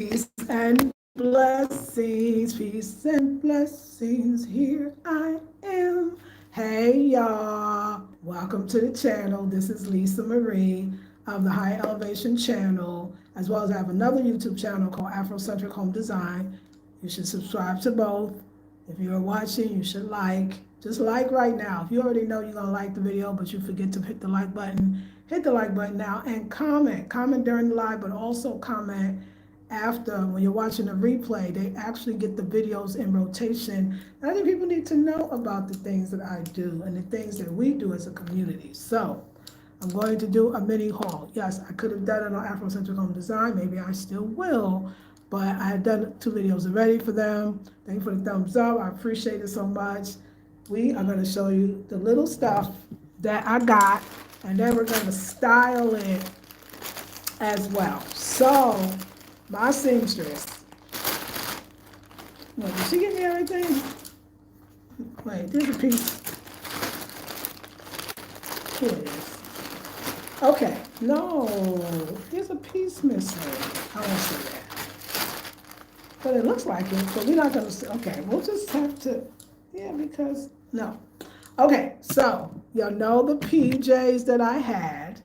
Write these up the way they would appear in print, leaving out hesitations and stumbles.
Peace and blessings, peace and blessings. Here I am. Hey y'all, welcome to the channel. This is Lisa Marie of the High Elevation channel, as well as I have another YouTube channel called Afrocentric Home Design. You should subscribe to both. If you're watching, you should like. Just like right now. If you already know you're gonna like the video, but you forget to hit the like button, hit the like button now and comment. Comment during the live, but also comment after. When you're watching a replay, they actually get the videos in rotation. I think people need to know about the things that I do and the things that we do as a community. So I'm going to do a mini haul. Yes, I could have done it on Afrocentric Home Design. Maybe I still will, but I had done 2 videos already for them. Thank you for the thumbs up. I appreciate it so much. We are going to show you the little stuff that I got, and then we're going to style it as well. So my seamstress. Wait, did she give me everything? Wait, there's a piece. Here it is. Okay, no, there's a piece missing. I won't say that. But it looks like it, but we're not gonna see. Okay, we'll just have to, yeah, because, no. Okay, so y'all know the PJs that I had,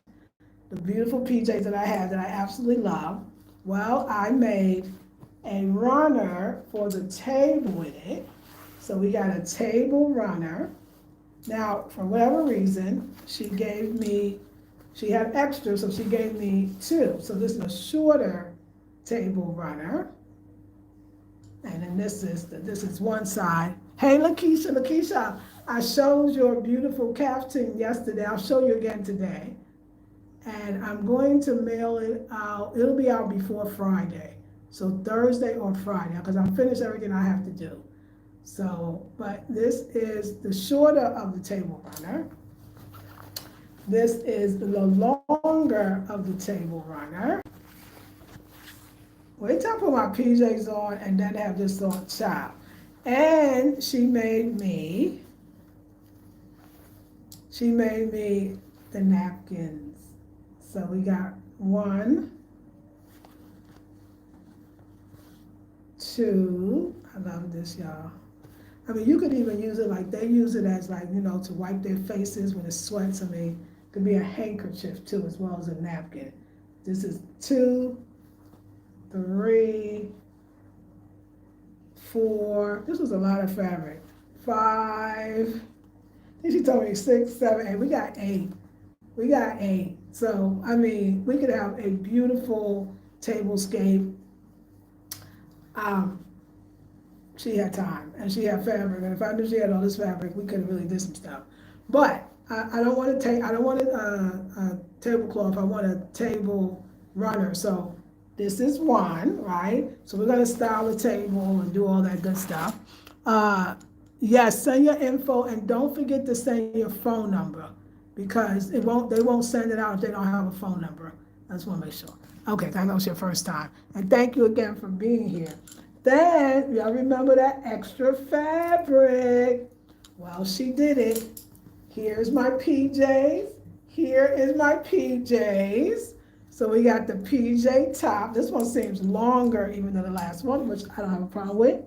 the beautiful PJs that I had that I absolutely love. Well, I made a runner for the table with it. So we got a table runner. Now, for whatever reason, she had extra, so she gave me 2. So this is a shorter table runner. And then this is one side. Hey, Lakeisha, I showed your beautiful caftan yesterday. I'll show you again today. And I'm going to mail it out. It'll be out before Friday. So Thursday or Friday, because I'm finished everything I have to do. So, but this is the shorter of the table runner. This is the longer of the table runner. Wait till I put my PJs on and then have this on top. And she made me the napkins. So we got 1, 2. I love this, y'all. I mean, you could even use it like they use it as, like, you know, to wipe their faces when it sweats. I mean, it could be a handkerchief too, as well as a napkin. This is 2, 3, 4. This was a lot of fabric. 5. I think she told me 6, 7, 8. We got 8. We got 8. So, I mean, we could have a beautiful tablescape. She had time and she had fabric. And if I knew she had all this fabric, we could have really did some stuff. But I don't want a tablecloth. I want a table runner. So this is 1, right? So we're gonna style the table and do all that good stuff. Yes, send your info and don't forget to send your phone number, because they won't send it out if they don't have a phone number. I just want to make sure. Okay, that was your first time. And thank you again for being here. Then, y'all remember that extra fabric? Well, she did it. Here's my PJs. Here is my PJs. So we got the PJ top. This one seems longer even than the last one, which I don't have a problem with.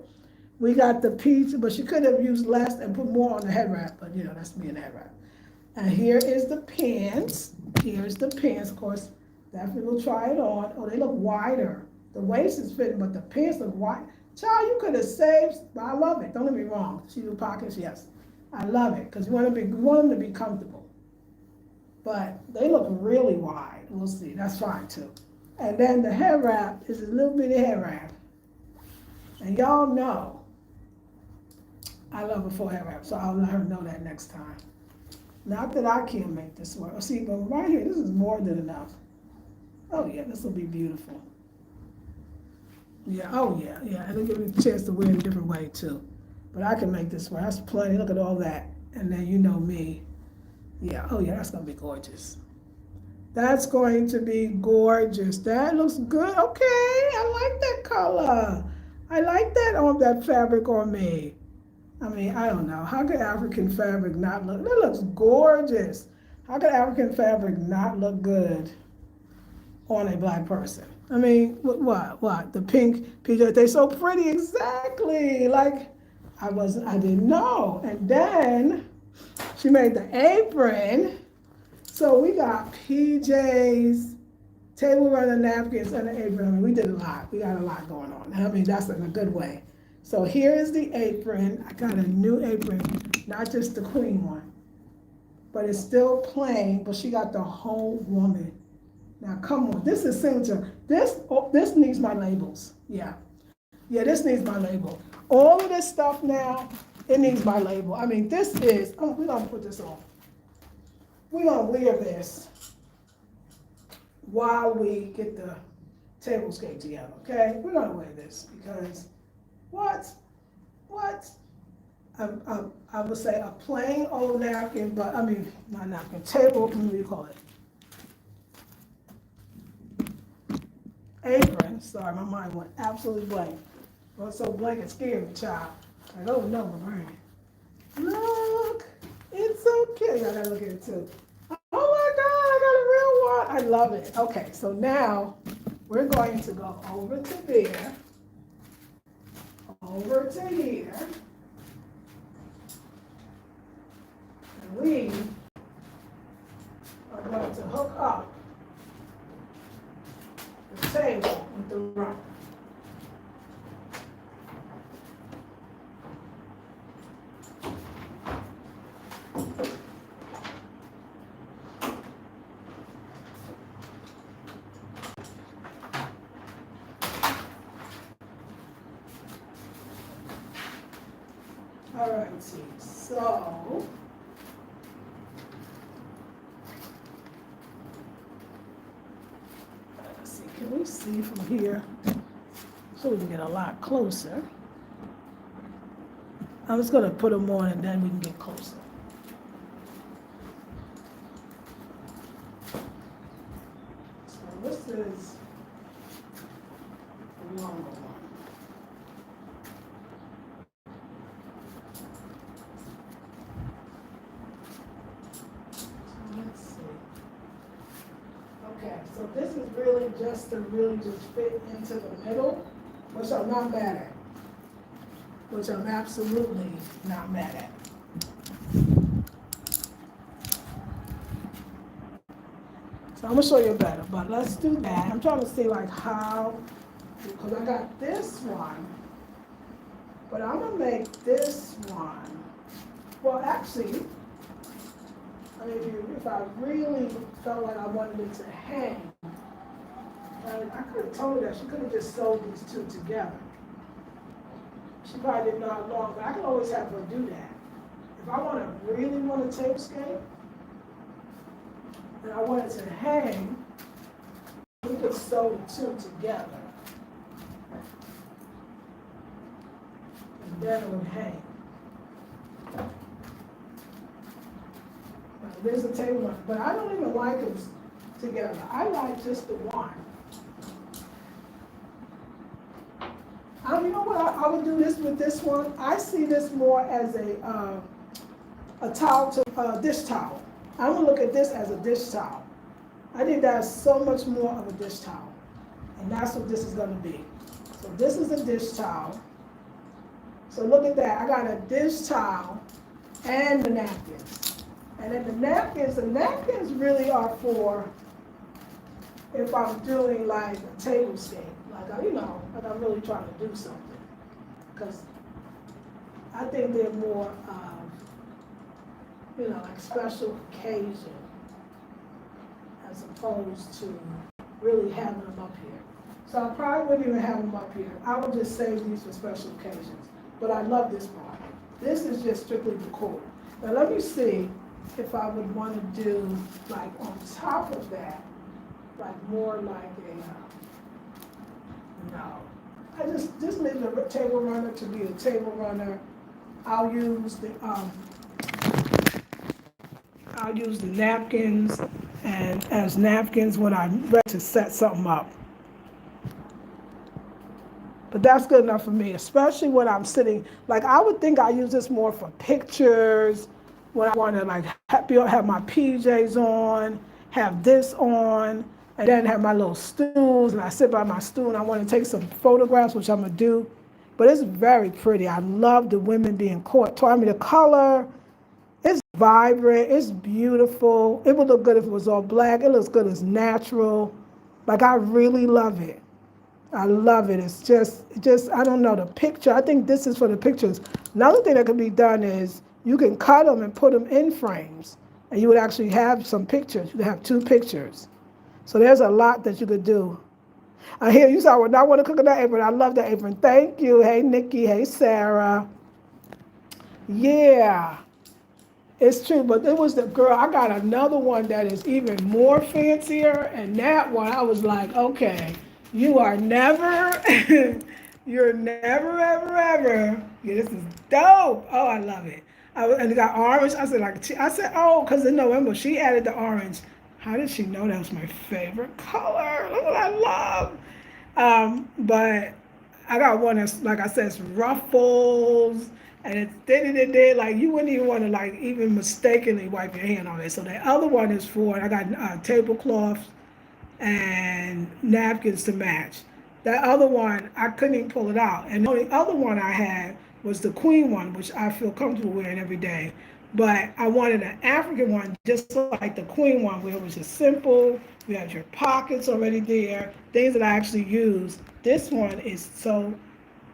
We got the PJ, but she could have used less and put more on the head wrap, but you know, that's me and the head wrap. And here is the pants. Here's the pants, of course. Definitely will try it on. Oh, they look wider. The waist is fitting, but the pants look wide. Child, you could have saved, but I love it. Don't get me wrong. She do pockets, yes. I love it, because we want them to be comfortable. But they look really wide. We'll see. That's fine, too. And then the head wrap is a little bitty head wrap. And y'all know I love a full head wrap, so I'll let her know that next time. Not that I can't make this work. See, but right here, this is more than enough. Oh yeah, this will be beautiful. Yeah, oh yeah, yeah. It'll give me a chance to wear it a different way too. But I can make this work. That's plenty. Look at all that. And then you know me. Yeah, oh yeah, that's gonna be gorgeous. That's going to be gorgeous. That looks good. Okay, I like that color. I like that fabric on me. I mean, I don't know. How could African fabric not look? That looks gorgeous. How could African fabric not look good on a black person? I mean, what? The pink PJ, they so pretty, exactly. Like, I didn't know. And then she made the apron. So we got PJs, table runner napkins, and an apron. I mean, we did a lot. We got a lot going on. I mean, that's in a good way. So here is the apron. I got a new apron, not just the queen one, but it's still plain, but she got the whole woman. Now, come on, this is signature. This needs my labels. Yeah. Yeah, this needs my label. All of this stuff now, it needs my label. I mean, this is, oh, we're gonna put this on. We're gonna wear this while we get the tablescape together, okay? We're gonna wear this because what? I would say a plain old napkin, but I mean, not napkin, what do you call it? Apron, sorry, my mind went absolutely blank. Well, so blank it scared me, child. Like, oh no, Marie. Look, it's so cute. I gotta look at it too. Oh my God, I got a real one. I love it. Okay, so now we're going to go over to there, over to here, and we are going to hook up the table with the runner. All right, so let's see, can we see from here so we can get a lot closer? I'm just gonna put them on and then we can get closer. So this is the longer one. So this is really just to fit into the middle, which I'm not mad at. Which I'm absolutely not mad at. So I'm gonna show you better, but let's do that. I'm trying to see like how, because I got this one, but I'm gonna make this one. Well, actually, I mean, if I really felt like I wanted it to hang, I could have told her that she could have just sewed these two together. She probably didn't know how long, but I can always have her do that. If I really want a tablescape, and I want it to hang, we could sew the two together. And then it would hang. There's a table one, but I don't even like them together. I like just the one. You know what? I would do this with this one. I see this more as a towel to dish towel. I'm gonna look at this as a dish towel. I think that's so much more of a dish towel, and that's what this is gonna be. So this is a dish towel. So look at that. I got a dish towel and the napkins. And then the napkins really are for if I'm doing like a tablescape, like like I'm really trying to do something. Because I think they're more like special occasion as opposed to really having them up here. So I probably wouldn't even have them up here. I would just save these for special occasions. But I love this part. This is just strictly decor. Now let me see if I would want to do like on top of that, like more like no. I just need the table runner to be a table runner. I'll use the napkins and as napkins when I'm ready to set something up. But that's good enough for me, especially when I'm sitting. Like I would think I use this more for pictures, when I want to like have my PJs on, have this on, and then have my little stools, and I sit by my stool, and I want to take some photographs, which I'm going to do. But it's very pretty. I love the women being caught. I mean, the color, it's vibrant, it's beautiful. It would look good if it was all black. It looks good as natural. Like, I really love it. I love it. It's just, I don't know, the picture. I think this is for the pictures. Another thing that could be done is you can cut them and put them in frames, and you would actually have some pictures. You could have 2 pictures. So there's a lot that you could do. I hear you, so I would not want to cook in that apron. I love that apron. Thank you. Hey, Nikki. Hey, Sarah. Yeah, it's true. But it was the girl. I got another one that is even more fancier. And that one, I was like, okay, you are never, you're never, ever, ever. Yeah, this is dope. Oh, I love it. And it got orange. I said, oh, because in November, she added the orange. How did she know that was my favorite color? Look what I love. But I got one that's, like I said, it's ruffles, and it's did like you wouldn't even want to like even mistakenly wipe your hand on it. So the other one is for, I got tablecloths and napkins to match. That other one, I couldn't even pull it out. And the only other one I had was the queen one, which I feel comfortable wearing every day. But I wanted an African one, just like the queen one, where it was just simple. You have your pockets already there, things that I actually use. This one is so,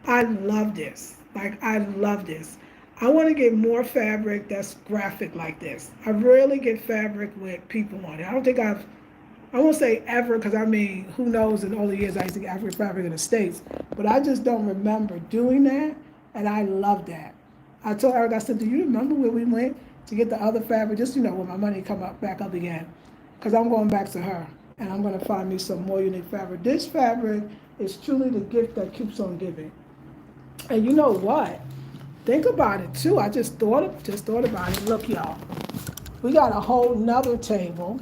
I love this. Like, I love this. I want to get more fabric that's graphic like this. I rarely get fabric with people on it. I won't say ever, because I mean, who knows, in all the years I used to get African fabric in the States, but I just don't remember doing that, and I love that. I told Eric, I said, do you remember where we went to get the other fabric? Just, when my money come up back up again, because I'm going back to her, and I'm going to find me some more unique fabric. This fabric is truly the gift that keeps on giving. And you know what? Think about it, too. I just thought about it. Look, y'all, we got a whole nother table.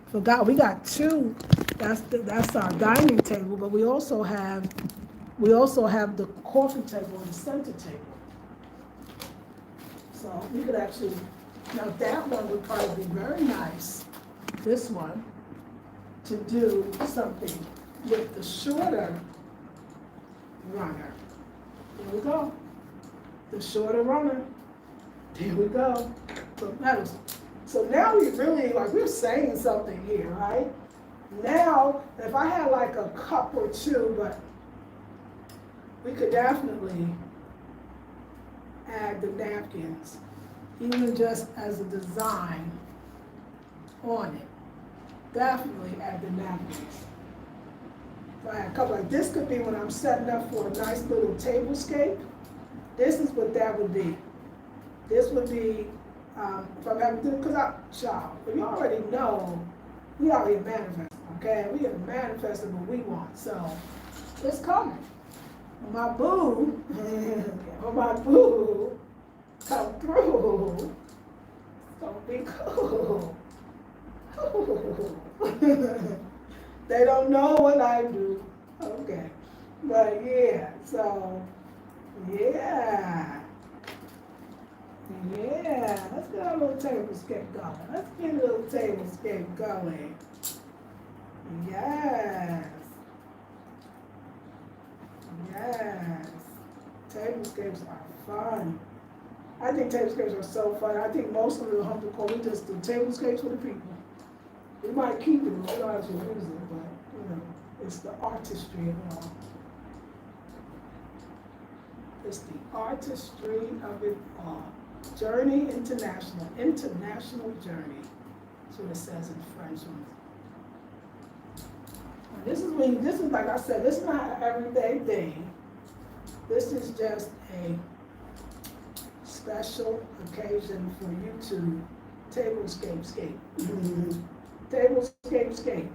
Forgot we got 2. That's our dining table, but we also have the coffee table and the center table. So we could actually, now that one would probably be very nice, this one, to do something with the shorter runner. There we go. The shorter runner. There we go. So now we really, like, we're saying something here, right? Now, if I had like a cup or 2, but we could definitely add the napkins, even just as a design on it. Definitely add the napkins. If I had a couple, like this could be when I'm setting up for a nice little tablescape. This is what that would be. This would be, if I'm having to do, because child, you already know, we already manifested, okay? We have manifested what we want, so it's coming. When my boo, come through, it's gonna be cool. They don't know what I do, okay? But yeah, so, yeah. Yeah, let's get our little tablescape going. Let's get a little tablescape going. Yes. Yes. Tablescapes are fun. I think tablescapes are so fun. I think most of the home decor, we just do tablescapes for the people. We might keep it, we don't have to use it, but, it's the artistry of it all. It's the artistry of it all. Journey International journey. That's what it says in French. And this is like I said, this is not an everyday thing. This is just a special occasion for you to tablescape. Tablescape.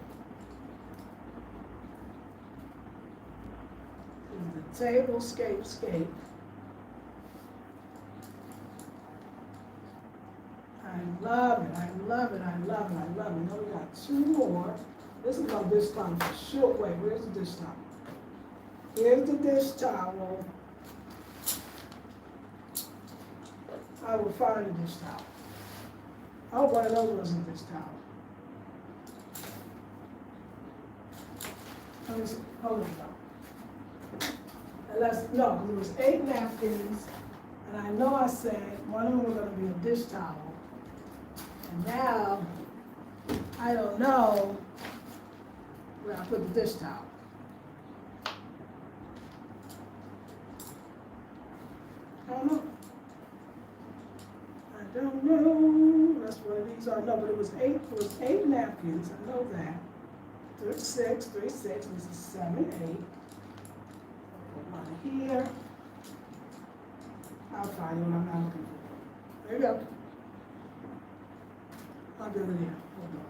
The tablescape. I love it. Now we got 2 more. This is our dish towel for sure. Wait, where's the dish towel? Here's the dish towel. I will find a dish towel. Oh, one of those was a dish towel. let me see, hold on. No, it was 8 napkins, and I know I said one of them was gonna be a dish towel. And now, I don't know where I put the dish towel. I don't know. That's what these are. No, but it was 8 napkins, I know that. 36, this is 7, 8. Put one here. I'll find what I'm not looking for. There you go. I'll do it here. Hold on.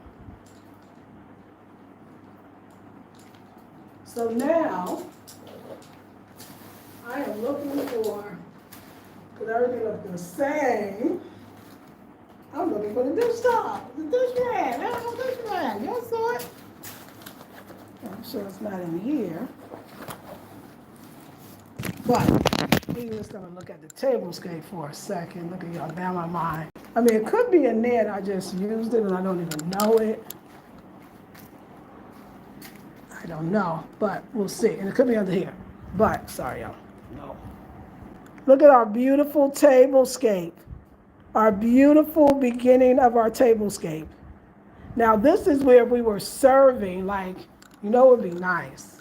So now, I am looking for, because everything looks the same, I'm looking for the dish towel, the dish rag. I don't know dish rag. Y'all saw it? I'm sure it's not in here. But we're just gonna look at the tablescape for a second. Look at y'all, down my mind. I mean, it could be in there and I just used it and I don't even know it. I don't know, but we'll see. And it could be under here. But, sorry y'all, no. Look at our beautiful tablescape. Our beautiful beginning of our tablescape. Now this is where we were serving, like, you know, it would be nice.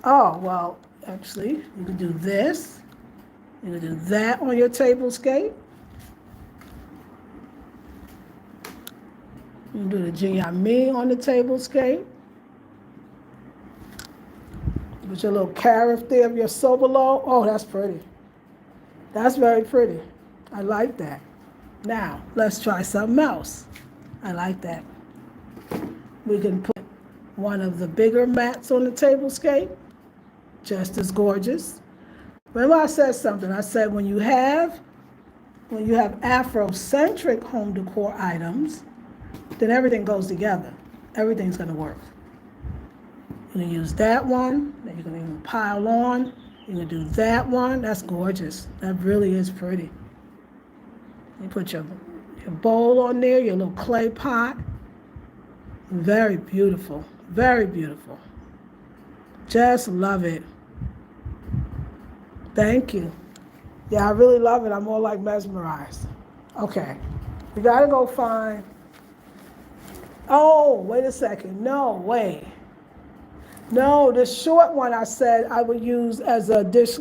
Oh, well, actually, you can do this. You can do that on your tablescape. You can do the Giammi on the tablescape. With your little carrot there of your sobolo. Oh, that's pretty. That's very pretty. I like that. Now, let's try something else. I like that. We can put one of the bigger mats on the tablescape. Just as gorgeous. Remember I said something. I said when you have Afrocentric home decor items, then everything goes together. Everything's going to work. You can use that one. Then you can even pile on. You can do that one. That's gorgeous. That really is pretty. You put your bowl on there, your little clay pot. Very beautiful. Very beautiful. Just love it. Thank you. Yeah, I really love it. I'm all like mesmerized. Okay. We gotta go find. Oh, wait a second. No, wait. No, the short one I said I would use as a dish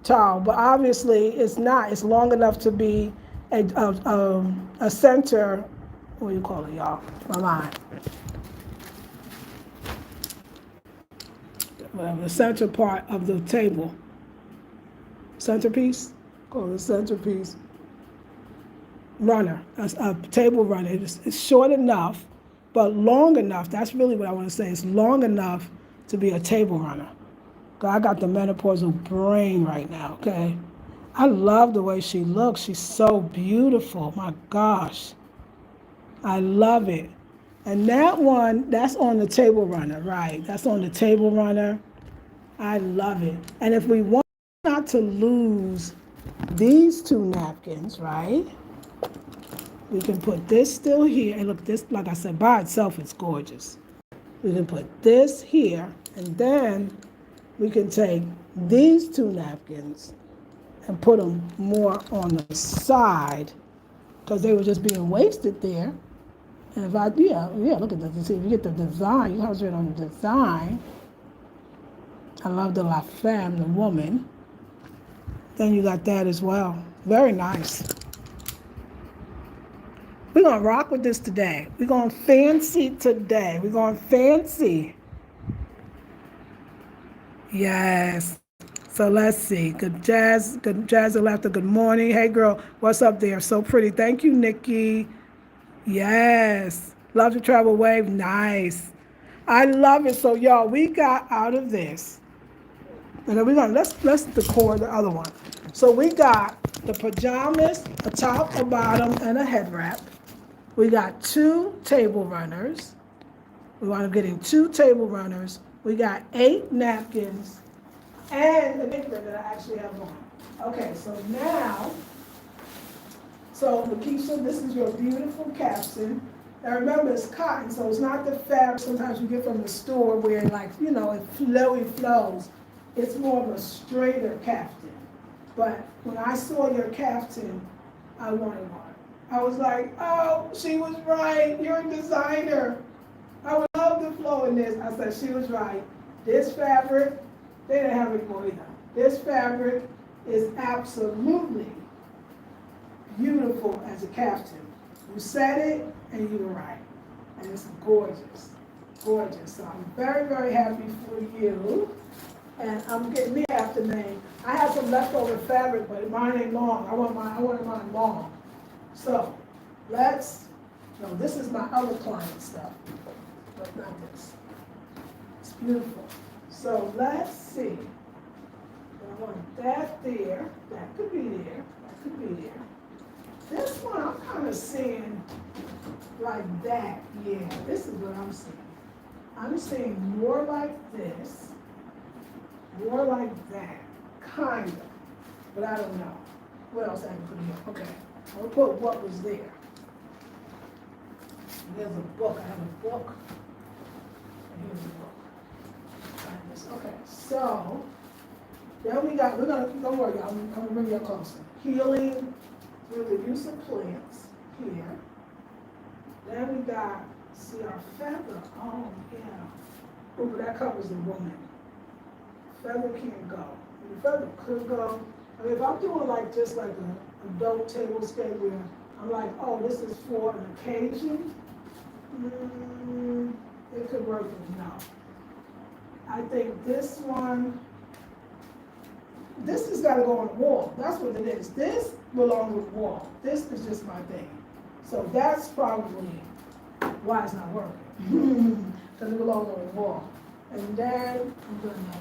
towel, but obviously it's not. It's long enough to be a center. What do you call it, y'all? My mind. Whatever, the center part of the table. Centerpiece? Call it centerpiece. Runner, a table runner. It's short enough, but long enough. That's really what I want to say. It's long enough to be a table runner. I got the menopausal brain right now, okay? I love the way she looks. She's so beautiful. My gosh. I love it. And that one, that's on the table runner, right? That's on the table runner. I love it. And if we want not to lose these 2 napkins, right? We can put this still here. And look, this, like I said, by itself, it's gorgeous. We can put this here, and then we can take these 2 napkins and put them more on the side because they were just being wasted there. And if I, yeah, look at this. See, if you get the design, you concentrate on the design. I love the La Femme, the woman. Then you got that as well. Very nice. We're going to rock with this today. We're going fancy today. We're going fancy. Yes. So let's see. Good jazz and laughter. Good morning. Hey, girl. What's up there? So pretty. Thank you, Nikki. Yes. Love to travel wave. Nice. I love it. So, y'all, we got out of this. And then we're going to, let's decor the other one. So we got the pajamas, a top, a bottom, and a head wrap. We got 2 table runners. We want to getting 2 table runners. We got 8 napkins and the apron that I actually have on. Okay, so now, so Lakeisha, this is your beautiful caption. Now remember, it's cotton, so it's not the fabric sometimes you get from the store where like, you know, it flows. It's more of a straighter caftan. But when I saw your caftan, I wanted one. I was like, oh, she was right, you're a designer. I would love the flow in this. I said, she was right. This fabric, they didn't have it more either. This fabric is absolutely beautiful as a caftan. You said it, and you were right. And it's gorgeous, gorgeous. So I'm very, very happy for you. And I'm getting me after name. I have some leftover fabric, but mine ain't long. I wanted mine long. So no, this is my other client stuff, but not this. It's beautiful. So let's see. I want that there. That could be there. That could be there. This one I'm kind of seeing like that. Yeah, this is what I'm seeing. I'm seeing more like this, more like that, kind of. But I don't know. What else I can put here? Okay, I'll put what was there. There's a book. I have a book. And here's a book. Okay, so then don't worry, I'm gonna bring you closer. Healing through the use of plants here. Then we got, see our feather. Oh, yeah. Oh, but that covers the woman. Feather can't go. The feather could go. I mean, if I'm doing like just like an adult tablescape where I'm like, oh, this is for an occasion, it could work, but no. I think this one, this has got to go on the wall. That's what it is. This belongs with the wall. This is just my thing. So that's probably why it's not working. Because it belongs on the wall. And then I'm going to,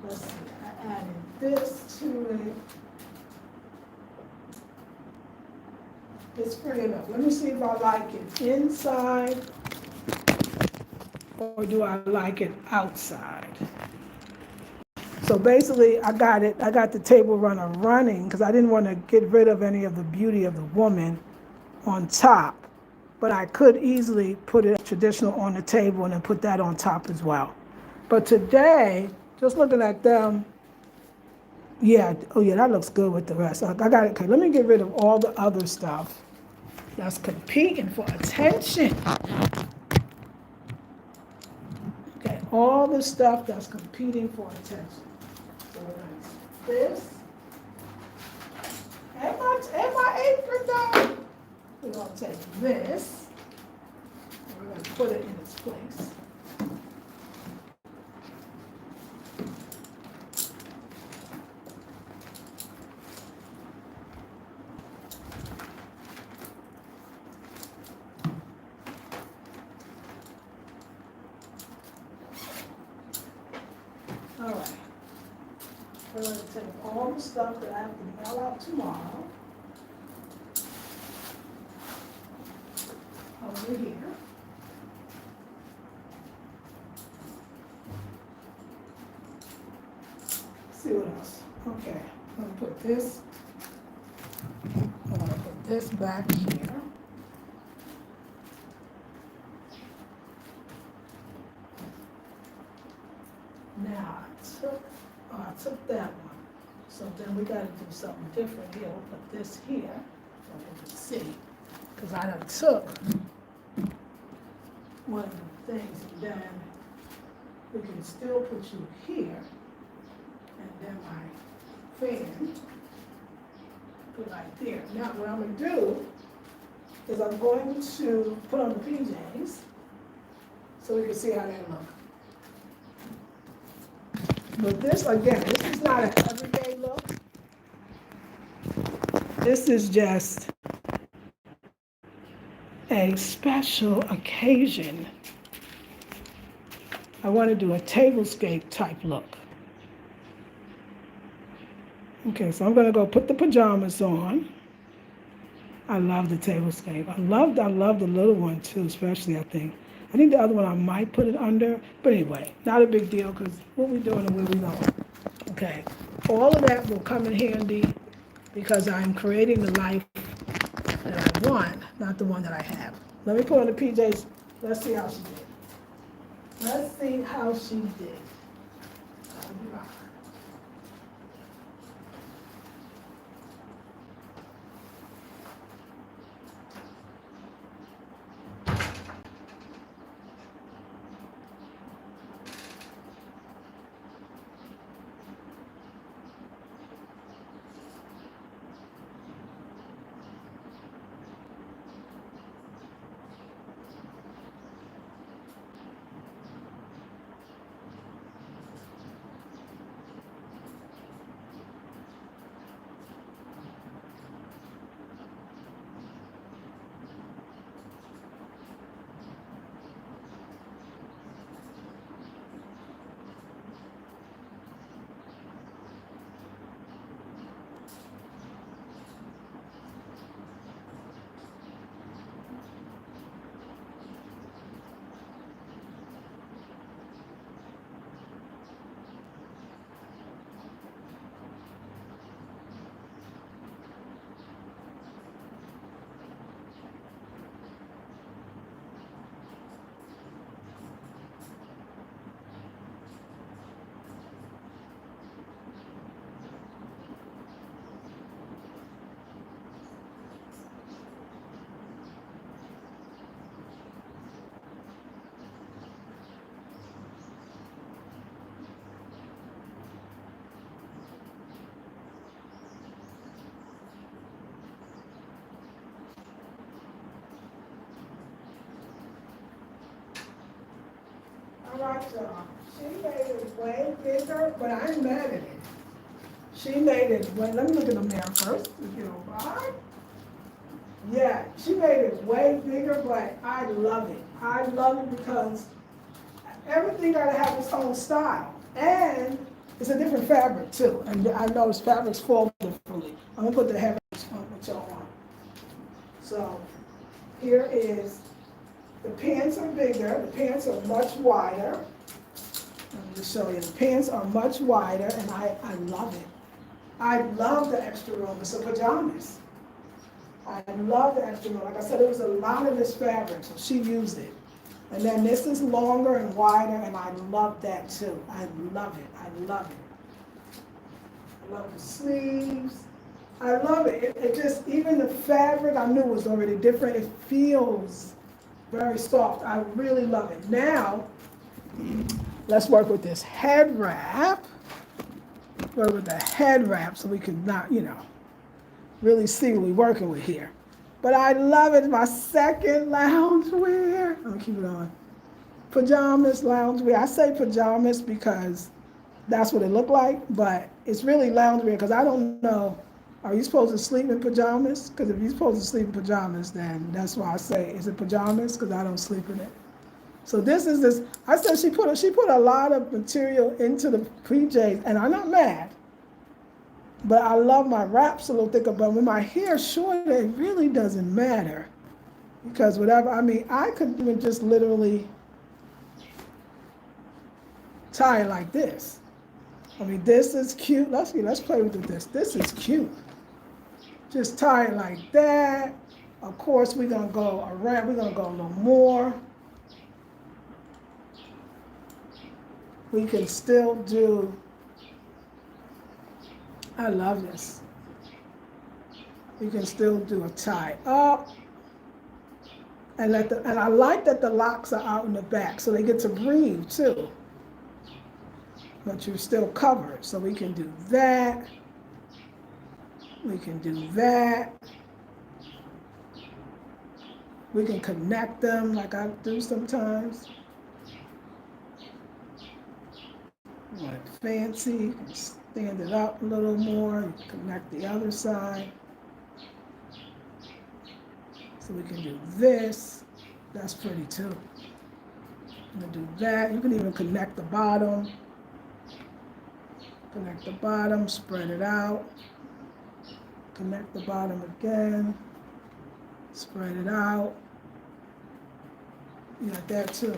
let's see, I added this to it. It's pretty enough. Let me see if I like it inside or do I like it outside. So basically, I got the table runner running because I didn't want to get rid of any of the beauty of the woman on top. But I could easily put it traditional on the table and then put that on top as well. But today, just looking at them, yeah, oh yeah, that looks good with the rest. I got it. Okay, let me get rid of all the other stuff that's competing for attention. Okay, all the stuff that's competing for attention. So this, and my apron done. We're going to take this, and we're going to put it in its place. All right. We're going to take all the stuff that I have to mail out tomorrow. Over here. See what else? Okay, I'm gonna put this. I'm gonna put this back here. Now I took that one. So then we gotta do something different here. We'll put this here so you can see. Because I done took one of the things and then we can still put you here and then my fan put right there. Now what I'm going to do is I'm going to put on the PJs so we can see how they look. But this, again, this is not an everyday look. This is just a special occasion. I want to do a tablescape type look. Okay, so I'm going to go put the pajamas on. I love the tablescape. I love the little one too, especially I think the other one I might put it under, but anyway, not a big deal because what we're doing and where we're going. Okay, all of that will come in handy because I'm creating the life that I want, not the one that I have. Let me put on the PJs. Let's see how she did. Let's see how she did. All right, y'all. She made it way bigger, but I ain't mad at it. She made it way, let me look in the mirror first, if you don't mind. Yeah, she made it way bigger, but I love it. I love it because everything gotta have its own style. And it's a different fabric too. And I notice fabrics fall differently. I'm gonna put the heavy on with y'all on. So here is, the pants are bigger, the pants are much wider. Let me just show you, the pants are much wider and I love it. I love the extra room, it's a pajamas. I love the extra room. Like I said, there was a lot of this fabric, so she used it. And then this is longer and wider, and I love that too. I love it, I love it. I love the sleeves. I love it. It just, even the fabric I knew was already different. It feels very soft. I really love it. Now, let's work with this head wrap. Work with the head wrap so we can not, really see what we're working with here. But I love it. My second loungewear. I'm gonna keep it on. Pajamas, loungewear. I say pajamas because that's what it looked like, but it's really loungewear because I don't know. Are you supposed to sleep in pajamas? Because if you're supposed to sleep in pajamas, then that's why I say, is it pajamas? Because I don't sleep in it. So this is this. I said she put a lot of material into the PJs, and I'm not mad. But I love my wraps a little thicker. But when my hair's short, it really doesn't matter, because whatever. I mean, I could even just literally tie it like this. I mean, this is cute. Let's play with this. This is cute. Just tie it like that. Of course, we're gonna go around. We're gonna go a little more. We can still do. I love this. You can still do a tie up, and I like that the locks are out in the back, so they get to breathe too. But you're still covered, so we can do that. We can do that. We can connect them like I do sometimes. Want it fancy, you can stand it up a little more, you can connect the other side. So we can do this. That's pretty too. I'm gonna do that. You can even connect the bottom. Connect the bottom, spread it out. Connect the bottom again. Spread it out. You got that too.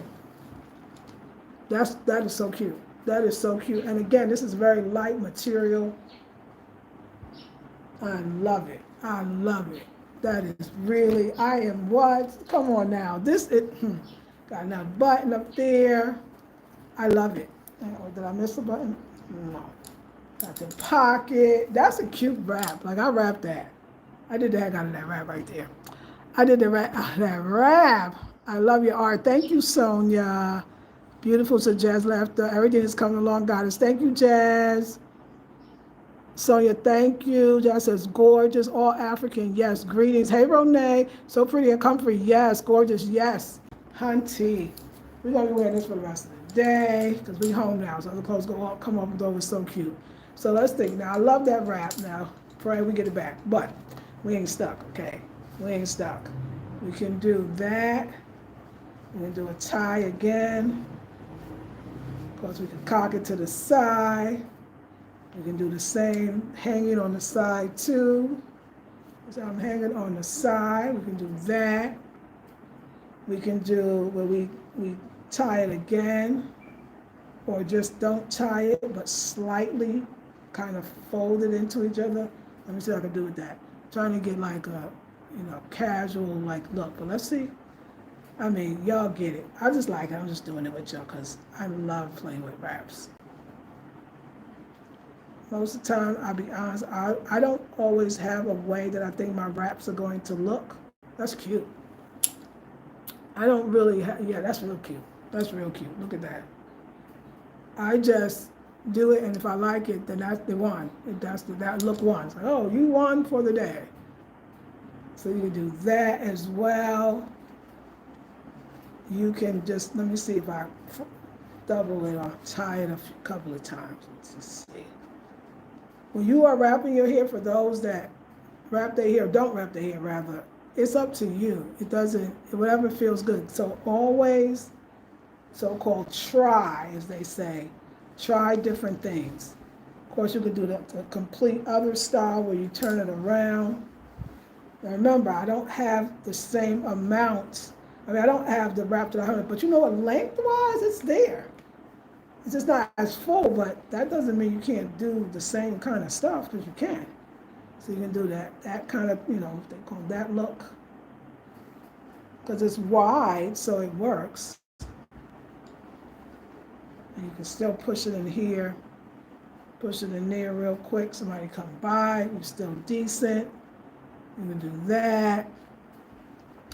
That is so cute. That is so cute. And again, this is very light material. I love it. I love it. That is really, I am what? Come on now. Got another button up there. I love it. Oh, did I miss a button? No. Got the pocket. That's a cute wrap. Like I wrapped that. I did the heck out of that wrap right there. I did the wrap out of that wrap. I love your art. Thank you, Sonia. Beautiful, so Jazz laughter. Everything is coming along, goddess. Thank you, Jazz. Sonia, thank you. Jazz says, gorgeous, all African. Yes, greetings. Hey, Renee. So pretty and comfy. Yes, gorgeous. Yes. Hunty. We're going to be wearing this for the rest of the day because we home now. So the clothes come off the door. It's so cute. So let's think. Now, I love that wrap now. Pray we get it back. But we ain't stuck, okay? We ain't stuck. We can do that. We can do a tie again. Of course, we can cock it to the side. We can do the same, hanging on the side too. So I'm hanging on the side. We can do that. We can do where we tie it again, or just don't tie it, but slightly kind of fold it into each other. Let me see what I can do with that. Trying to get like a, casual like look. But let's see. I mean, y'all get it. I just like it. I'm just doing it with y'all because I love playing with wraps. Most of the time, I'll be honest, I don't always have a way that I think my wraps are going to look. That's cute. I don't really yeah, that's real cute. That's real cute. Look at that. I just do it, and if I like it, then that's the one. That look one. Like, oh, you won for the day. So you can do that as well. You can just, let me see if I double it or tie it a couple of times. Let's just see. When you are wrapping your hair, for those that wrap their hair, don't wrap their hair rather, it's up to you. It doesn't, whatever feels good. So always, so-called try, as they say, try different things. Of course, you could do the complete other style where you turn it around. Now remember, I don't have the same amount. I mean, I don't have the wrap to the 100, but you know what, lengthwise, it's there. It's just not as full, but that doesn't mean you can't do the same kind of stuff, because you can. So you can do that kind of, they call that look. Because it's wide, so it works. And you can still push it in here, push it in there real quick. Somebody come by, you're still decent. You can do that.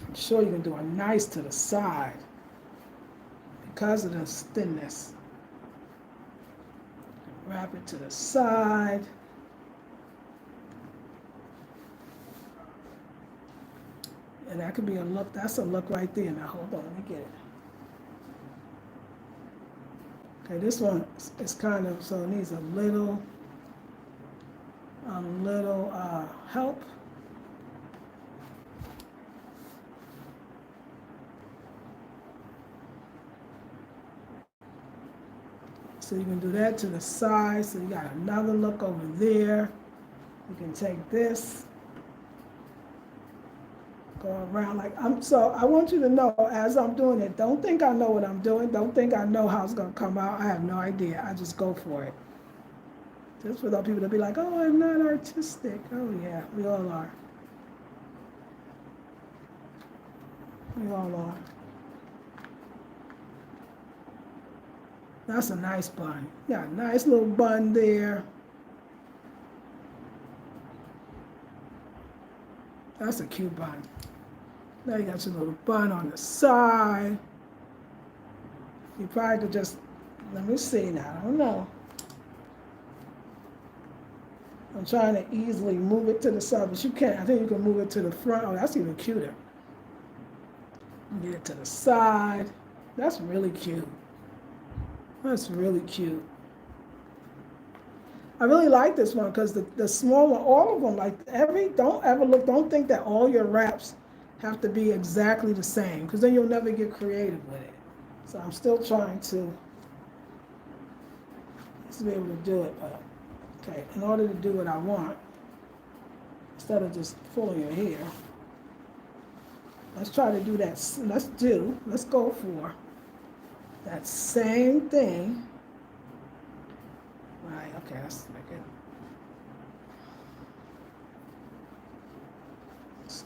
I'm sure you can do a nice to the side because of the thinness. Wrap it to the side. And that could be a look. That's a look right there. Now hold on, let me get it. Okay, this one is kind of, so it needs a little help. So you can do that to the side. So you got another look over there. You can take this, go around like so I want you to know as I'm doing it, don't think I know what I'm doing. Don't think I know how it's gonna come out. I have no idea. I just go for it. Just for those people to be like, oh, I'm not artistic. Oh yeah, we all are. We all are. That's a nice bun. Yeah, nice little bun there. That's a cute bun. Now you got your little bun on the side. You probably could just, let me see now, I don't know. I'm trying to easily move it to the side, but you can't. I think you can move it to the front. Oh, that's even cuter. Get it to the side. That's really cute. That's really cute. I really like this one because the small one, all of them, like don't think that all your wraps have to be exactly the same, because then you'll never get creative with it. So I'm still trying to be able to do it, but okay, in order to do what I want, instead of just pulling your hair, let's try to do that. Let's go for that same thing. Right, okay, let's make it. Let's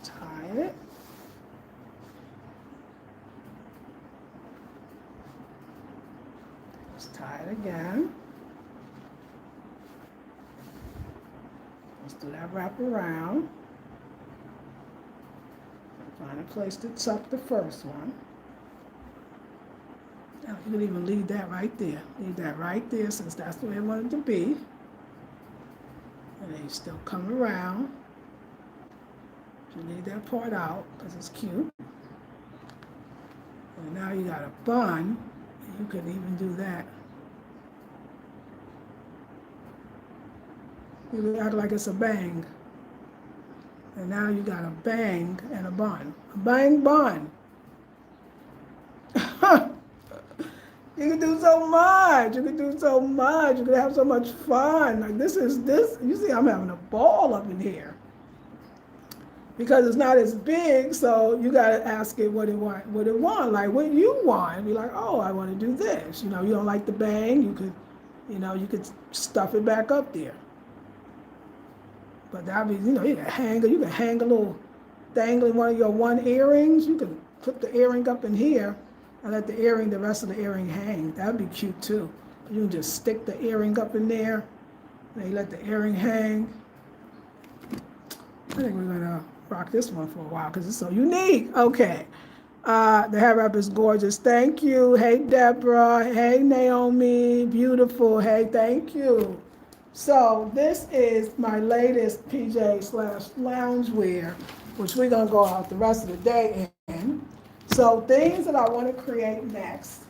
that again. Let's do that wrap around. Find a place to tuck the first one. Now you can even leave that right there. Leave that right there since that's the way I want it to be. And then you still come around. You leave that part out because it's cute. And now you got a bun. And you can even do that. You act like it's a bang. And now you got a bang and a bun. A bang bun. You can do so much. You can do so much. You can have so much fun. Like this. You see, I'm having a ball up in here. Because it's not as big, so you gotta ask it what it want. Like what you want. Be like, oh, I want to do this. You know, you don't like the bang. You could stuff it back up there. But that means, you can hang a little dangling one of your earrings. You can put the earring up in here and let the rest of the earring hang. That'd be cute too. You can just stick the earring up in there and you let the earring hang. I think we're gonna rock this one for a while because it's so unique. Okay. The hair wrap is gorgeous. Thank you. Hey, Deborah. Hey, Naomi. Beautiful. Hey, thank you. So this is my latest PJ/loungewear, which we're going to go out the rest of the day in. So things that I want to create next.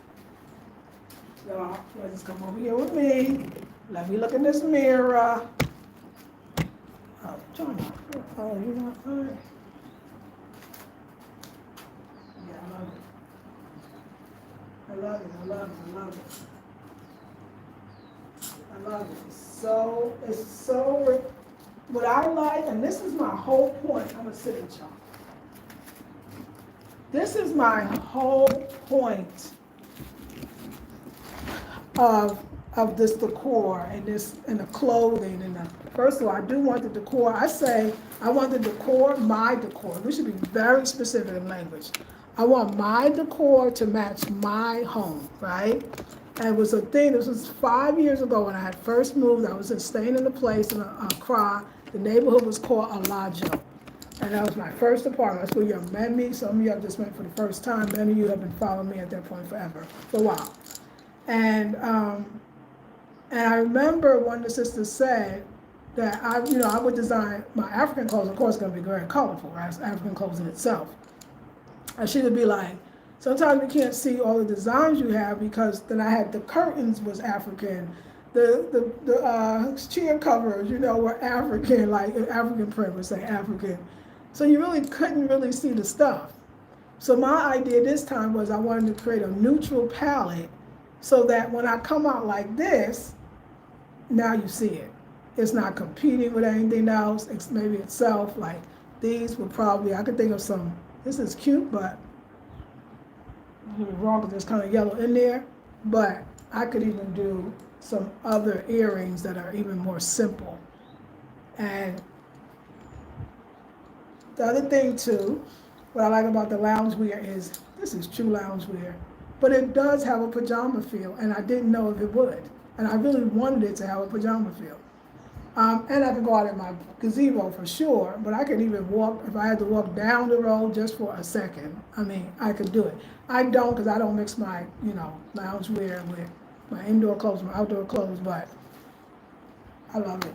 So let's come over here with me. Let me look in this mirror. Oh, John. Oh, you're not fine. Yeah, I love it. I love it. I love it. I love it. I love it. It's so, what I like, and this is my whole point, I'm gonna sit with y'all. This is my whole point of this decor and the clothing first of all, I do want the decor. I want the decor, my decor. We should be very specific in language. I want my decor to match my home, right? And it was a thing, this was 5 years ago when I had first moved. I was staying in a place in Accra. The neighborhood was called Alajo. And that was my first apartment. That's where you have met me. Some of you have just met for the first time. Many of you have been following me at that point for a while. And I remember one of the sisters said that I would design my African clothes. Of course, it's going to be very colorful, right? It's African clothes in itself. And she would be like, sometimes we can't see all the designs you have because then I had the curtains was African, the chair covers, were African, like African print would say African. So you really couldn't really see the stuff. So my idea this time was I wanted to create a neutral palette so that when I come out like this, now you see it. It's not competing with anything else. It's maybe itself. Like these would probably, I could think of some, this is cute, but wrong because there's kind of yellow in there. But I could even do some other earrings that are even more simple. And the other thing too, what I like about the loungewear is this is true loungewear, but it does have a pajama feel, and I didn't know if it would. And I really wanted it to have a pajama feel. And I could go out in my gazebo for sure, but I could even walk, if I had to walk down the road just for a second, I could do it. I don't, because I don't mix my, loungewear with my indoor clothes, my outdoor clothes, but I love it.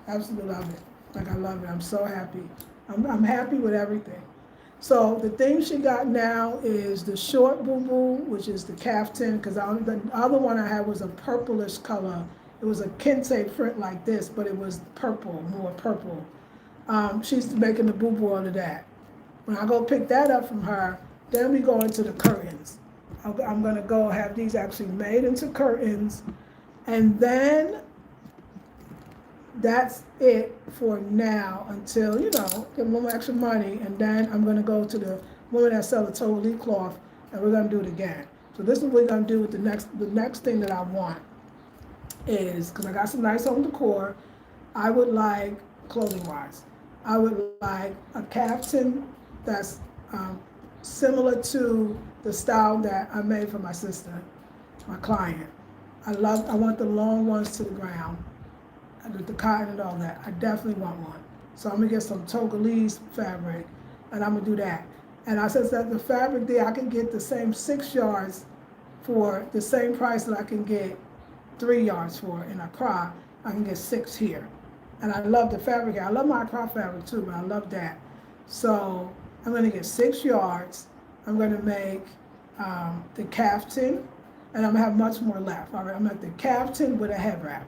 Absolutely love it. Like I love it. I'm so happy. I'm happy with everything. So the thing she got now is the short boo-boo, which is the caftan, because the other one I had was a purplish color. It was a kente print like this, but it was purple, more purple. She's making the boo-boo out of that. When I go pick that up from her, then we go into the curtains. I'm gonna go have these actually made into curtains, and then that's it for now until, get a little extra money, and then I'm gonna go to the women that sell the total leaf cloth, and we're gonna do it again. So this is what we're gonna do with the next thing that I want is, because I got some nice home decor, I would like, clothing-wise, I would like a caftan that's similar to the style that I made for my sister, my client. I want the long ones to the ground, with the cotton and all that. I definitely want one. So I'm gonna get some Togolese fabric, and I'm gonna do that. And I said that the fabric there, I can get the same 6 yards for the same price that I can get 3 yards for in Accra. I can get 6 here. And I love the fabric here. I love my Accra fabric too, but I love that. So I'm gonna get 6 yards. I'm gonna make the caftan, and I'm gonna have much more left. All right, I'm at the caftan with a head wrap.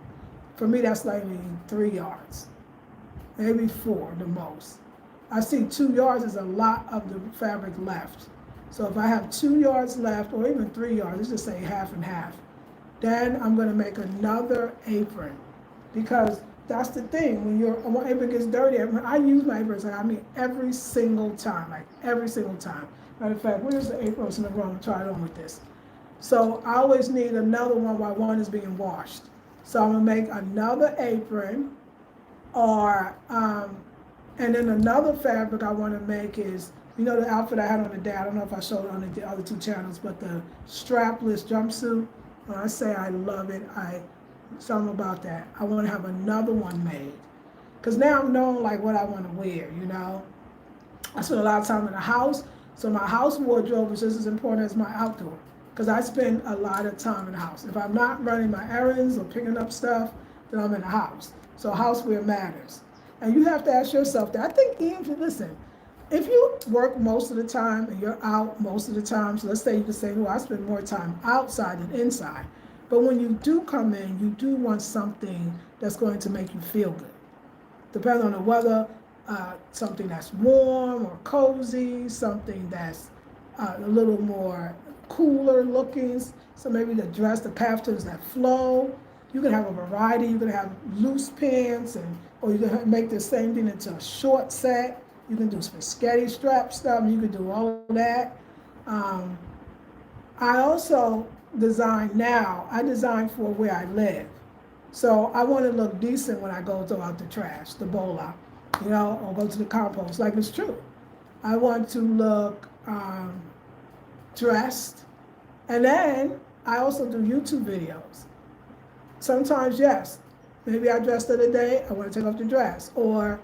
For me, that's likely 3 yards, maybe 4 the most. I see 2 yards is a lot of the fabric left. So if I have 2 yards left, or even 3 yards, let's just say half and half, then I'm gonna make another apron. Because that's the thing, when your apron gets dirty, I use my aprons, I mean every single time, like every single time. Matter of fact, where's the aprons in the room? Try it on with this. So I always need another one while one is being washed. So I'm gonna make another apron, or and then another fabric I want to make is, you know, the outfit I had on the day. I don't know if I showed it on the other 2 channels, but the strapless jumpsuit. When I say I love it, something about that. I want to have another one made, because now I'm knowing like what I want to wear. You know, I spend a lot of time in the house, so my house wardrobe is just as important as my outdoor. Because I spend a lot of time in the house. If I'm not running my errands or picking up stuff, then I'm in the house. So housewear matters. And you have to ask yourself that. I think even, listen, if you work most of the time and you're out most of the time, so let's say you can say, well, I spend more time outside than inside. But when you do come in, you do want something that's going to make you feel good. Depending on the weather, something that's warm or cozy, something that's a little more cooler looking. So maybe the dress, the patters that flow. You can have a variety. You can have loose pants, or you can make the same thing into a short set. You can do spaghetti strap stuff. You can do all of that. I also design now. I design for where I live. So I want to look decent when I go throw out the trash, the bowl out, you know, or go to the compost. Like, it's true. I want to look dressed. And then I also do YouTube videos. Sometimes, yes, maybe I dressed the other day, I want to take off the dress. Or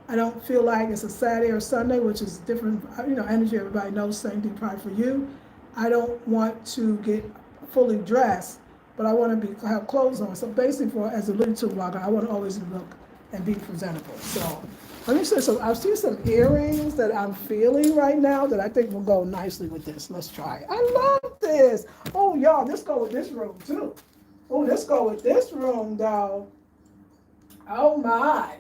I don't feel like it's a Saturday or Sunday, which is different, you know, energy, everybody knows, same thing probably for you. I don't want to get fully dressed, but I want to have clothes on. So basically, as a YouTube blogger, I want to always look and be presentable. So let me say some, I see some earrings that I'm feeling right now that I think will go nicely with this. Let's try it. I love this. Oh, y'all, this go with this room too. Oh, let's go with this room, though. Oh, my.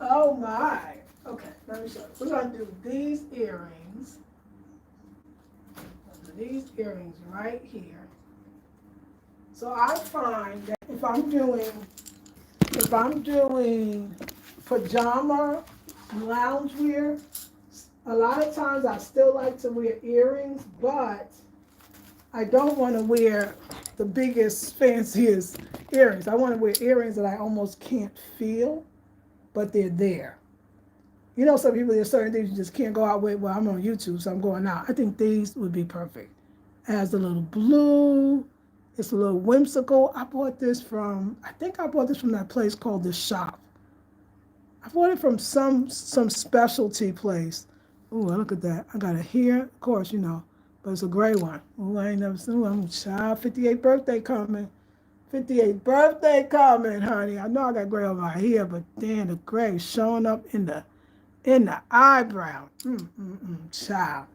Oh, my. Okay, let me show you. We're going to do these earrings. These earrings right here. So I find that if I'm doing pajama loungewear, a lot of times I still like to wear earrings, but I don't want to wear the biggest, fanciest earrings. I want to wear earrings that I almost can't feel, but they're there. You know, some people, there's certain things you just can't go out with. Well, I'm on YouTube, so I'm going out. I think these would be perfect. It has a little blue. It's a little whimsical. I think I bought this from that place called The Shop. I bought it from some specialty place. Oh, look at that. I got it here, of course, you know, but it's a gray one. Oh, I ain't never seen one. Child, 58th birthday coming. 58th birthday coming, honey. I know I got gray over here, but then the gray showing up in the eyebrow. Child.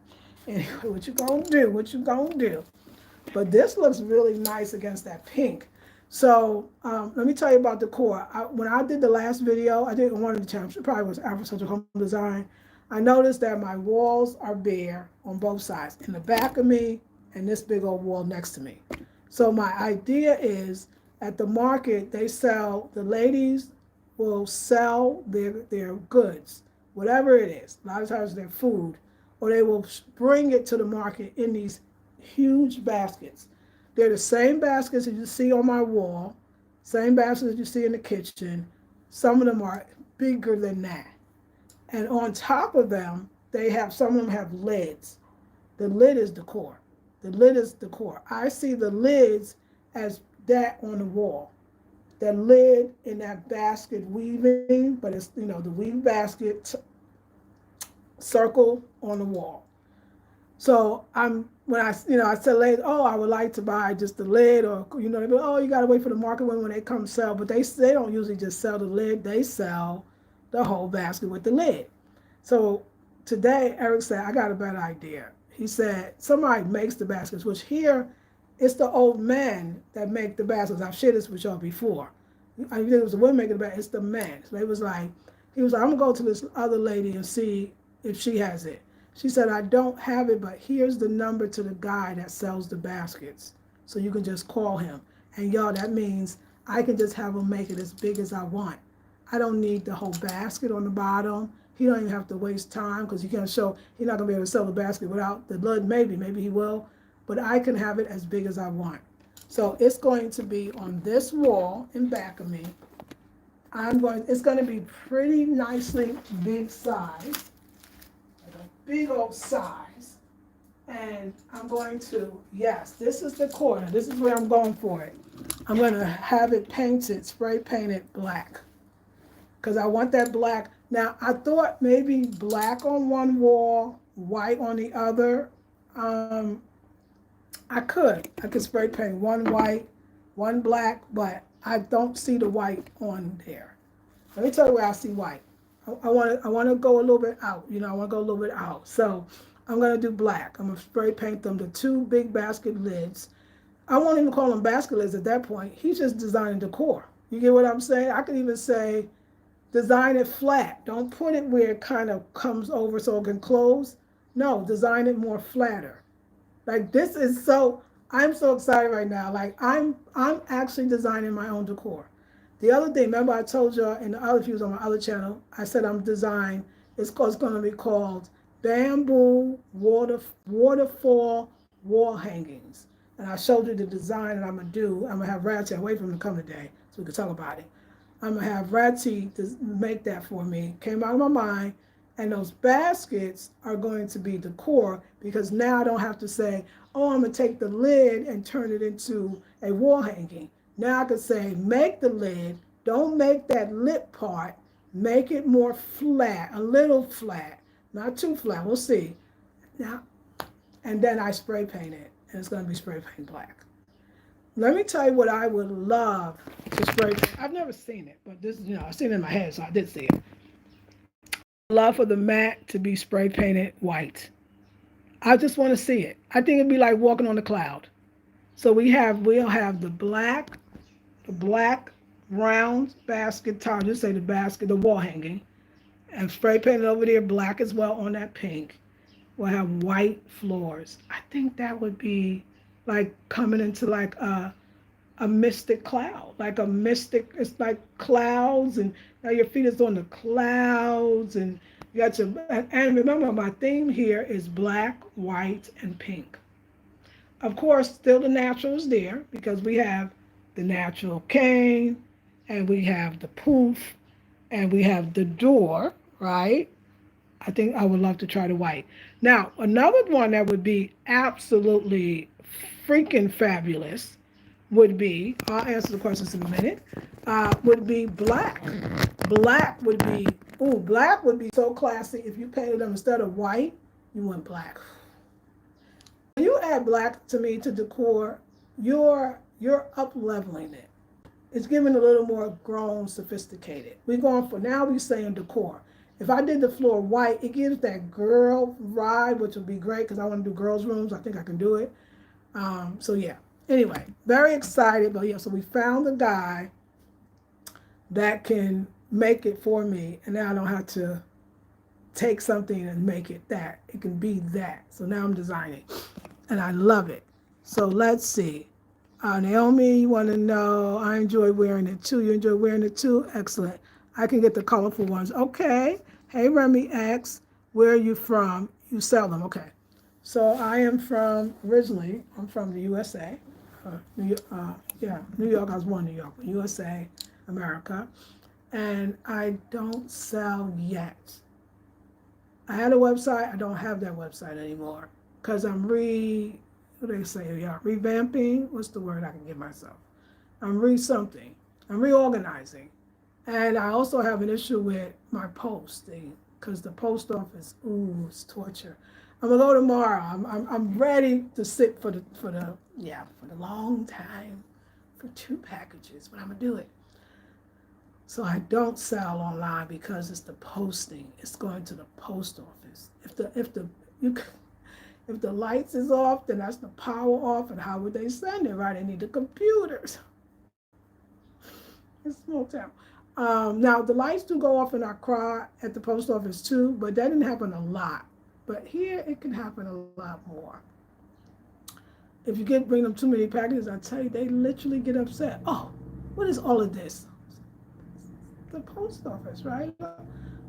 Anyway, what you gonna do? What you gonna do? But this looks really nice against that pink. So let me tell you about Decor. When I did the last video, I did one of the channels, it probably was afrocentrichomedesign. I noticed that my walls are bare on both sides, in the back of me and this big old wall next to me. So my idea is, at the market, the ladies will sell their goods, whatever it is. A lot of times their food, or they will bring it to the market in these huge baskets. They're the same baskets that you see on my wall, same baskets that you see in the kitchen. Some of them are bigger than that. And on top of them, some of them have lids. The lid is decor. The lid is decor. I see the lids as that on the wall. The lid in that basket weaving, but it's, the weave basket circle on the wall. So when I said later, oh, I would like to buy just the lid, or they go, oh, you gotta wait for the market when they come sell. But they don't usually just sell the lid; they sell the whole basket with the lid. So today, Eric said, I got a better idea. He said somebody makes the baskets, which here it's the old men that make the baskets. I've shared this with y'all before. I think it was the women making the baskets; it's the men. So he was like, I'm gonna go to this other lady and see if she has it. She said, I don't have it, but here's the number to the guy that sells the baskets. So you can just call him. And y'all, that means I can just have him make it as big as I want. I don't need the whole basket on the bottom. He don't even have to waste time, because he's not gonna be able to sell the basket without the lid. Maybe he will, but I can have it as big as I want. So it's going to be on this wall in back of me. It's gonna be pretty nicely big size. Big old size, and I'm going to, yes, this is the corner. This is where I'm going for it. I'm going to have it painted, spray painted black, because I want that black. Now, I thought maybe black on one wall, white on the other. I could spray paint one white, one black, but I don't see the white on there. Let me tell you where I see white. I want to go a little bit out. I want to go a little bit out. So I'm going to do black. I'm going to spray paint them, the two big basket lids. I won't even call them basket lids at that point. He's just designing decor. You get what I'm saying? I could even say design it flat. Don't put it where it kind of comes over so it can close. No, design it more flatter. Like, this is I'm so excited right now. Like, I'm actually designing my own decor. The other thing, remember I told y'all in the other views on my other channel, I said it's going to be called Bamboo Waterfall Wall Hangings. And I showed you the design that I'm going to do. I'm going to have Ratty, wait for him to come today so we can talk about it. I'm going to have Ratty to make that for me. Came out of my mind. And those baskets are going to be decor, because now I don't have to say, oh, I'm going to take the lid and turn it into a wall hanging. Now I could say, make the lid, don't make that lip part, make it more flat, a little flat, not too flat, we'll see. Now, and then I spray paint it, and it's going to be spray paint black. Let me tell you what I would love to spray paint. I've never seen it, but this, I've seen it in my head, so I did see it. Love for the mat to be spray painted white. I just want to see it. I think it'd be like walking on a cloud. So we'll have the black round basket top, just say the wall hanging, and spray painted over there black as well on that pink. We'll have white floors. I think that would be like coming into like a mystic cloud, it's like clouds, and now your feet is on the clouds, and you got and remember, my theme here is black, white, and pink. Of course, still the natural is there, because we have the natural cane, and we have the poof, and we have the door, right? I think I would love to try the white. Now, another one that would be absolutely freaking fabulous would be, I'll answer the questions in a minute, would be black. Black would be so classy. If you painted them instead of white, you went black. When you add black to decor, you're up leveling it. It's giving a little more grown, sophisticated. We're saying decor. If I did the floor white, it gives that girl vibe, which would be great, because I want to do girls' rooms. I think I can do it. So yeah. Anyway, very excited. But yeah, so we found a guy that can make it for me, and now I don't have to take something and make it that. It can be that. So now I'm designing, and I love it. So let's see. Naomi, you want to know, I enjoy wearing it too. You enjoy wearing it too? Excellent. I can get the colorful ones. Okay. Hey, Remy X, where are you from? You sell them. Okay. So I am I'm from the USA. New York. I was born in New York, USA, America. And I don't sell yet. I had a website. I don't have that website anymore, because I'm what do they say? Yeah, revamping. What's the word I can give myself? I'm re-something. I'm reorganizing. And I also have an issue with my posting because the post office, ooh, it's torture. I'm gonna go tomorrow. I'm ready to sit for the long time for 2 packages, but I'm gonna do it. So I don't sell online because it's the posting. It's going to the post office. You if the lights is off, then that's the power off. And how would they send it? Right? They need the computers. It's a small town. Now the lights do go off in Accra at the post office too, but that didn't happen a lot. But here it can happen a lot more. If you bring them too many packages, I tell you, they literally get upset. Oh, what is all of this? The post office, right?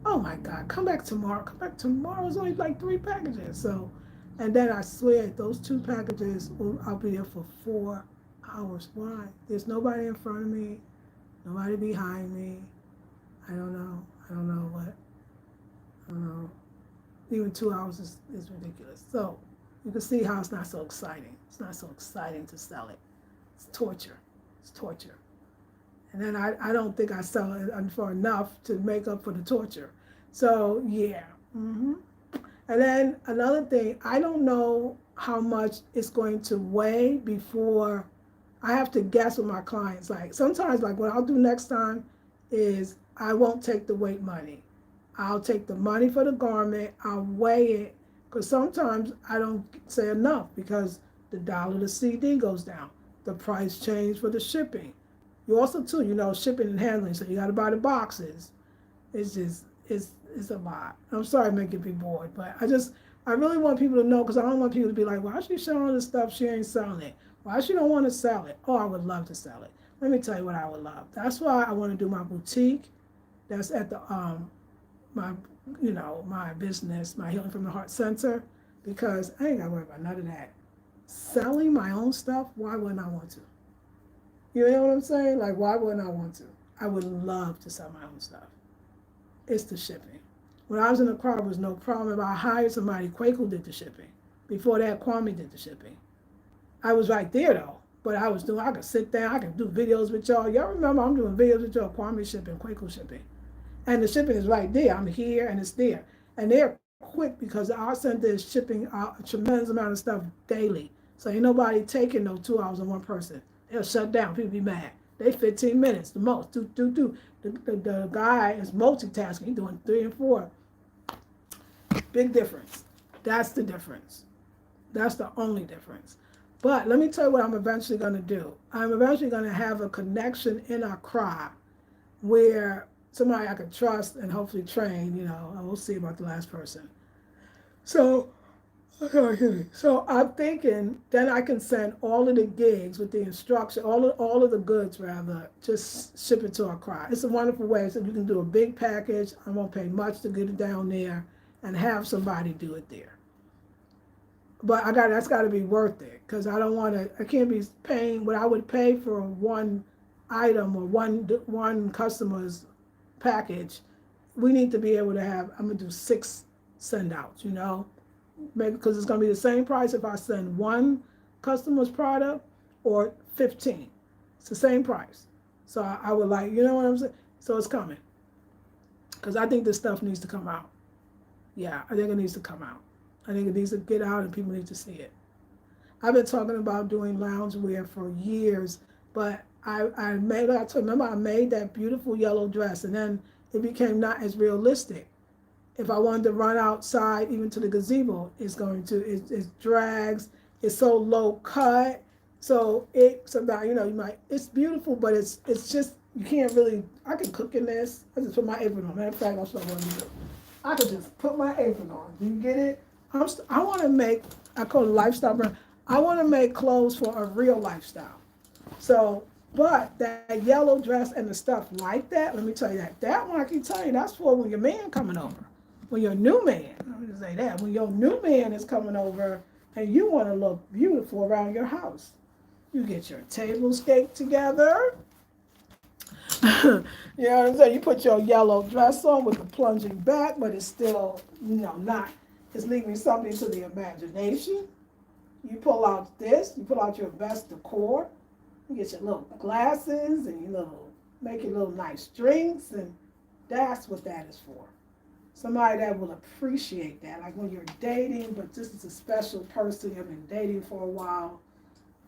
Oh my God, come back tomorrow. Come back tomorrow. It's only like 3 packages. So, and then I swear those 2 packages, I'll be there for 4 hours. Why? There's nobody in front of me, nobody behind me. I don't know. I don't know what. I don't know. Even 2 hours is ridiculous. So you can see how it's not so exciting. It's not so exciting to sell it. It's torture. It's torture. And then I don't think I sell it for enough to make up for the torture. So yeah. And then another thing, I don't know how much it's going to weigh before I have to guess with my clients. Like sometimes, like what I'll do next time is I won't take the weight money. I'll take the money for the garment. I'll weigh it because sometimes I don't say enough because the dollar to CD goes down. The price change for the shipping. You also too, shipping and handling. So you got to buy the boxes. It's a lot. I'm sorry making people bored, but I really want people to know because I don't want people to be like, why is she showing this stuff? She ain't selling it. Why she don't want to sell it? Oh, I would love to sell it. Let me tell you what I would love. That's why I want to do my boutique. That's at the my business, my Healing from the Heart Center, because I ain't got to worry about none of that. Selling my own stuff, why wouldn't I want to? You know what I'm saying? Like, why wouldn't I want to? I would love to sell my own stuff. It's the shipping. When I was in the car, it was no problem. If I hired somebody, Quaco did the shipping. Before that, Kwame did the shipping. I was right there, though. But I could sit there, I could do videos with y'all. Y'all remember I'm doing videos with y'all, Kwame shipping, Quaco shipping. And the shipping is right there. I'm here and it's there. And they're quick because our center is shipping out a tremendous amount of stuff daily. So ain't nobody taking no 2 hours on one person. They'll shut down. People be mad. They 15 minutes the most. Do. The guy is multitasking. He's doing 3 and 4. Big difference. That's the difference. That's the only difference. But let me tell you what I'm eventually going to do. I'm eventually going to have a connection in Accra where somebody I could trust and hopefully train, and we'll see about the last person. So I'm thinking then I can send all of the gigs with the instruction, all of the goods rather, just ship it to Accra. It's a wonderful way. So you can do a big package. I won't pay much to get it down there and have somebody do it there. But that's got to be worth it because I can't be paying what I would pay for one item or one customer's package. We need to be able to have, I'm going to do 6 send outs, maybe because it's going to be the same price if I send one customer's product or 15. It's the same price. So I would like, you know what I'm saying? So it's coming because I think this stuff needs to come out. Yeah, I think it needs to come out. I think it needs to get out and people need to see it. I've been talking about doing loungewear for years, but I made that beautiful yellow dress and then it became not as realistic. If I wanted to run outside, even to the gazebo, it drags, it's so low cut. So it's beautiful, but it's just, you can't really, I can cook in this. I just put my apron on. Matter of fact, that's what I want to do. I could just put my apron on. Do you get it? I want to make, I call it a lifestyle brand. I want to make clothes for a real lifestyle. So, but that yellow dress and the stuff like that, let me tell you that one I can tell you, that's for when your man coming over. When your new man, let me just say that, when your new man is coming over and you want to look beautiful around your house. You get your tablescape together. You know what I'm saying? You put your yellow dress on with the plunging back, but it's still, not, it's leaving something to the imagination. You pull out this, you pull out your best decor, you get your little glasses and your little, make your little nice drinks, and that's what that is for. Somebody that will appreciate that. Like when you're dating, but this is a special person you've been dating for a while,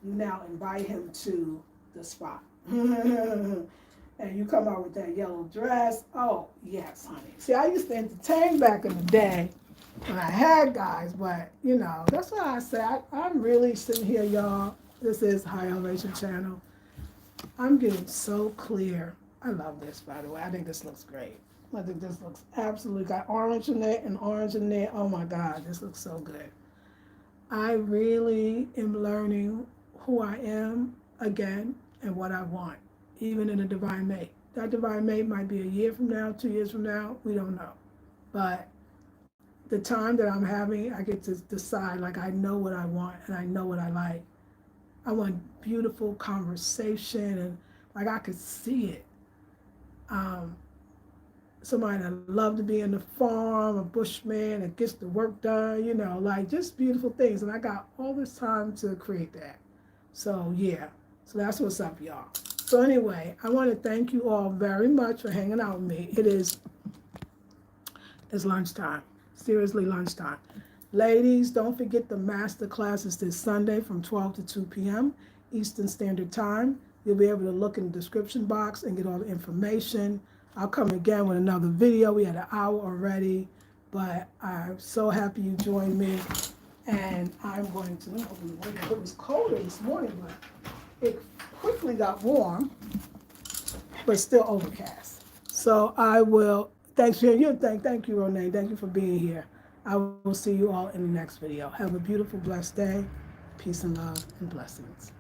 you now invite him to the spot. And you come out with that yellow dress. Oh, yes, honey. See, I used to entertain back in the day when I had guys, but, you know, that's why I say I'm really sitting here, y'all. This is High Elevation Channel. I'm getting so clear. I love this, by the way. I think this looks great. I think this looks absolutely, got orange in it and orange in there. Oh my God, this looks so good. I really am learning who I am again and what I want, even in a divine mate. That divine mate might be a year from now, 2 years from now, we don't know. But the time that I'm having, I get to decide, like, I know what I want and I know what I like. I want beautiful conversation, and like I could see it. Somebody that love to be in the farm, a bushman that gets the work done, you know, like just beautiful things. And I got all this time to create that. So yeah, so that's what's up, y'all. So anyway, I want to thank you all very much for hanging out with me. It's lunchtime, seriously lunchtime. Ladies, don't forget the master classes this Sunday from 12 to 2 p.m. Eastern Standard Time. You'll be able to look in the description box and get all the information. I'll come again with another video. We had an hour already, but I'm so happy you joined me. And I'm going to, it was colder this morning, but it quickly got warm, but still overcast. So I will, thank you, thank you, Renee. Thank you for being here. I will see you all in the next video. Have a beautiful, blessed day. Peace and love and blessings.